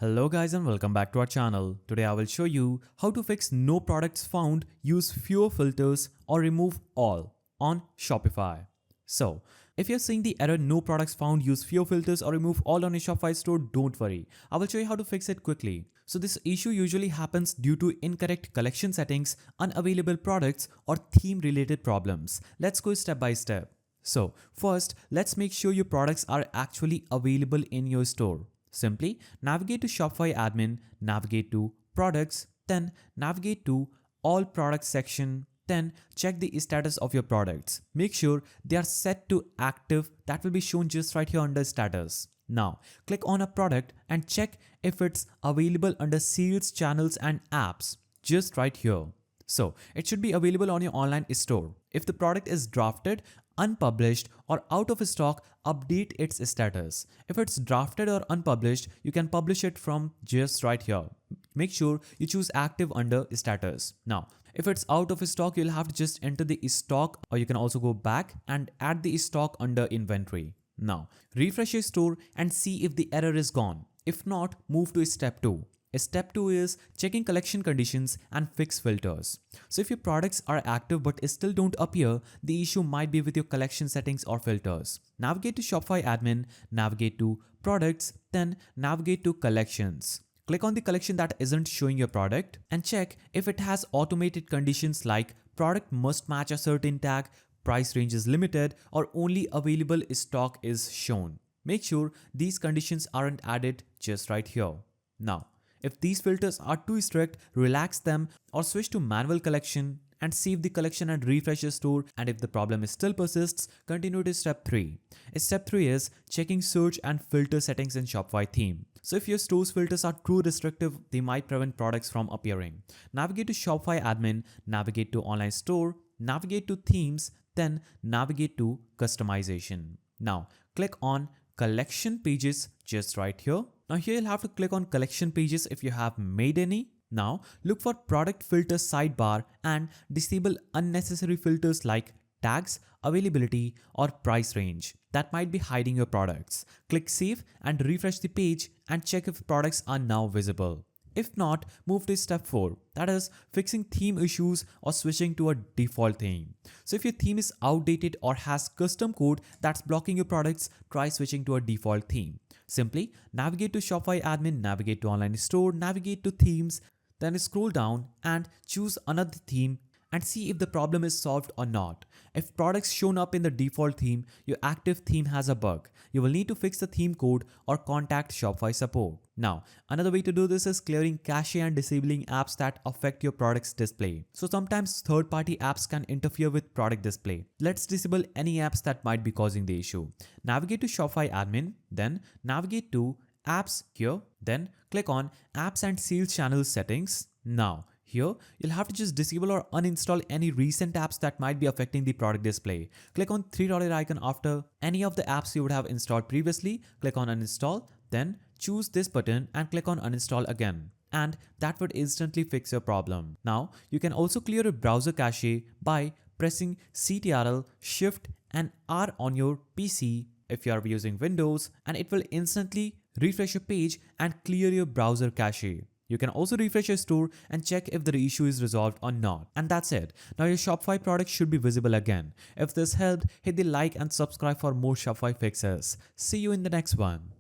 Hello guys and welcome back to our channel. Today I will show you how to fix no products found, use fewer filters or remove all on Shopify. So, if you're seeing the error no products found, use fewer filters or remove all on a Shopify store, don't worry. I will show you how to fix it quickly. So this issue usually happens due to incorrect collection settings, unavailable products or theme related problems. Let's go step by step. So first, let's make sure your products are actually available in your store. Simply navigate to Shopify admin, navigate to products, then navigate to all products section, then check the status of your products. Make sure they are set to active. That will be shown just right here under status. Now click on a product and check if it's available under sales channels and apps just right here. So it should be available on your online store. If the product is drafted, unpublished or out of stock, update its status. If it's drafted or unpublished, you can publish it from just right here. Make sure you choose active under status. Now, if it's out of stock, you'll have to just enter the stock, or you can also go back and add the stock under inventory. Now, refresh your store and see if the error is gone. If not, move to step 2. Step 2 is checking collection conditions and fix filters. So if your products are active but still don't appear, the issue might be with your collection settings or filters. Navigate to Shopify admin, navigate to products, then navigate to collections. Click on the collection that isn't showing your product and check if it has automated conditions like product must match a certain tag, price range is limited, or only available stock is shown. Make sure these conditions aren't added just right here. Now, if these filters are too strict, relax them or switch to manual collection and save the collection and refresh your store. And if the problem still persists, continue to step 3. Step 3 is checking search and filter settings in Shopify theme. So if your store's filters are too restrictive, they might prevent products from appearing. Navigate to Shopify admin, navigate to online store, navigate to themes, then navigate to customization. Now click on collection pages just right here. Now here you'll have to click on collection pages if you have made any. Now look for product filter sidebar and disable unnecessary filters like tags, availability or price range that might be hiding your products. Click save and refresh the page and check if products are now visible. If not, move to step 4, that is fixing theme issues or switching to a default theme. So if your theme is outdated or has custom code that's blocking your products, try switching to a default theme. Simply navigate to Shopify admin, navigate to online store, navigate to themes, then scroll down and choose another theme and see if the problem is solved or not. If products shown up in the default theme, your active theme has a bug. You will need to fix the theme code or contact Shopify support. Now, another way to do this is clearing cache and disabling apps that affect your product's display. So sometimes third-party apps can interfere with product display. Let's disable any apps that might be causing the issue. Navigate to Shopify admin, then navigate to apps here, then click on apps and sales channel settings. Now, here, you'll have to just disable or uninstall any recent apps that might be affecting the product display. Click on $3 icon after any of the apps you would have installed previously. Click on uninstall, then choose this button and click on uninstall again. And that would instantly fix your problem. Now, you can also clear your browser cache by pressing Ctrl, Shift and R on your PC if you are using Windows, and it will instantly refresh your page and clear your browser cache. You can also refresh your store and check if the issue is resolved or not. And that's it. Now your Shopify product should be visible again. If this helped, hit the like and subscribe for more Shopify fixes. See you in the next one.